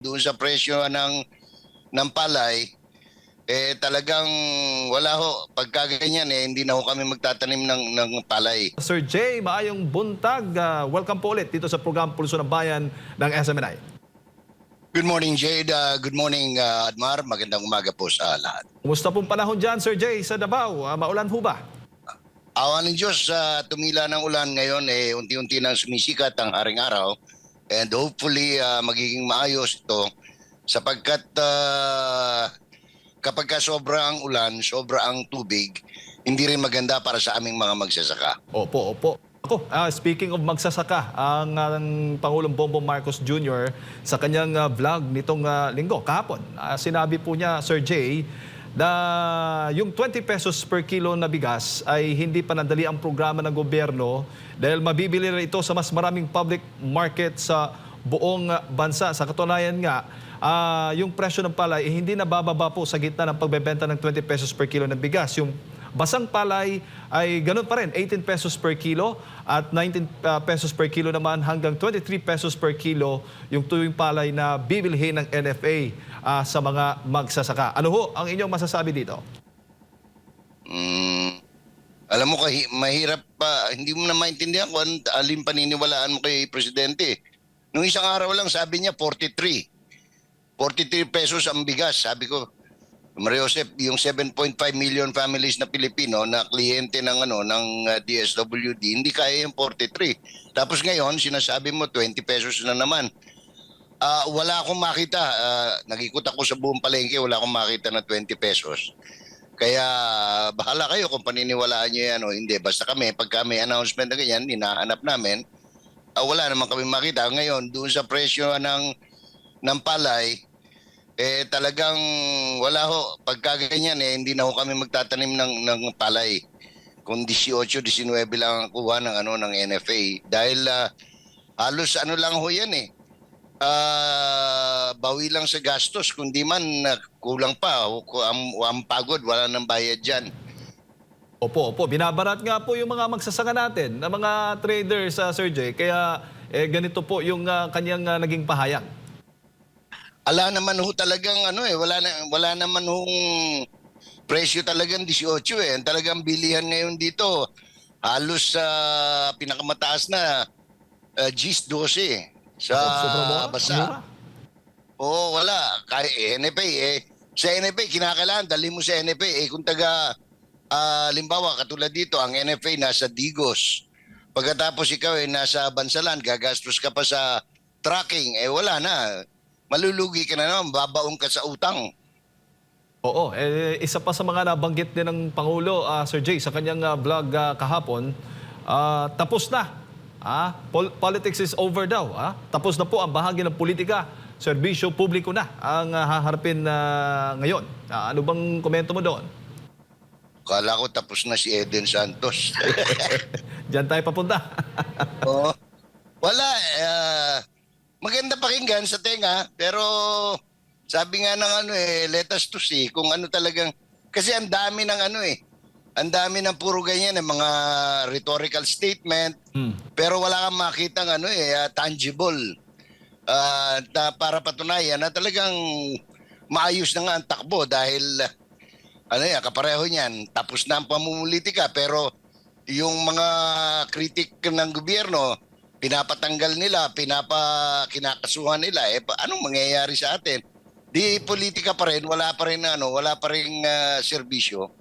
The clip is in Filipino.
doon sa presyo ng palay, talagang wala ho. Pagka ganyan, hindi na ho kami magtatanim ng palay. Sir Jay, maayong buntag. Welcome po ulit dito sa program Pulso ng Bayan ng SMNI. Good morning, Jade. Good morning, Admar. Magandang umaga po sa lahat. Kumusta pong panahon dyan, Sir Jay, sa Davao? Maulan ho ba? Awa ng Diyos, tumila ng ulan ngayon, unti-unti nang sumisikat ang haring araw. And hopefully, magiging maayos ito sapagkat kapag ka sobra ang ulan, sobra ang tubig, hindi rin maganda para sa aming mga magsasaka. Opo, opo. Ako, speaking of magsasaka, ang Pangulong Bongbong Marcos Jr. sa kanyang vlog nitong linggo, kahapon, sinabi po niya, Sir Jay, na yung 20 pesos per kilo na bigas ay hindi pa nadali ang programa ng gobyerno dahil mabibili na ito sa mas maraming public market sa buong bansa. Sa katunayan nga, yung presyo ng palay hindi na bababa po sa gitna ng pagbebenta ng 20 pesos per kilo ng bigas. Yung basang palay ay ganun pa rin, 18 pesos per kilo at 19 pesos per kilo naman hanggang 23 pesos per kilo yung tuyong palay na bibilhin ng NFA sa mga magsasaka. Ano ho ang inyong masasabi dito? Alam mo, mahirap pa, hindi mo na maintindihan kung alin paniniwalaan mo kay Presidente. Nung isang araw lang, sabi niya 43 pesos ang bigas. Sabi ko, Maria Josep, yung 7.5 million families na Pilipino na kliyente ng DSWD, hindi kaya yung 43. Tapos ngayon, sinasabi mo 20 pesos na naman. Wala akong makita. Nag-ikot ako sa buong palengke, wala akong makita na 20 pesos. Kaya bahala kayo kung paniniwalaan nyo yan o hindi. Basta kami, pagka may announcement na ganyan, hinahanap namin, wala naman kami makita. Ngayon, doon sa presyo ng palay, talagang wala ho. Pagka ganyan, hindi na ho kami magtatanim ng palay. Kung 18, 19 lang ang kuha ng NFA. Dahil halos lang ho yan bawi lang sa gastos. Kundi man kulang pa. Ang pagod, wala nang bayad dyan. Opo, opo. Binabarat nga po yung mga magsasaka natin, na mga traders, Sir Jay. Kaya ganito po yung kanyang naging pahayag. Ala naman ho talagang wala naman hong presyo talagang 18 Ang talagang bilihan ngayon dito halos sa pinakamataas na G's 12 sa basa. Oo, wala. Kaya NFA sa NFA kinakailangan dali mo sa NFA kung taga limbawa katulad dito ang NFA nasa Digos. Pagkatapos ikaw nasa Bansalan, gagastos ka pa sa trucking, wala na. Malulugi ka na naman, babaong ka sa utang. Oo, isa pa sa mga nabanggit din ng Pangulo, Sir Jay, sa kanyang vlog kahapon, tapos na. Politics is over daw. Tapos na po ang bahagi ng politika. Serbisyo publiko na ang haharapin ngayon. Ano bang komento mo doon? Kala ko tapos na si Eden Santos. Diyan tayo papunta. Oo. Wala. Maganda pakinggan sa tenga, pero sabi nga ng let us to see kung ano talagang, kasi ang dami ng ang dami ng puro ganyan, mga rhetorical statement, pero wala kang makitang tangible na para patunayan na talagang maayos na nga ang takbo dahil kapareho niyan, tapos na ang pamumulitika, pero yung mga kritik ng gobyerno, pinapatanggal nila, kinakasuhan nila, anong mangyayari sa atin? Di politika pa rin, wala pa rin serbisyo.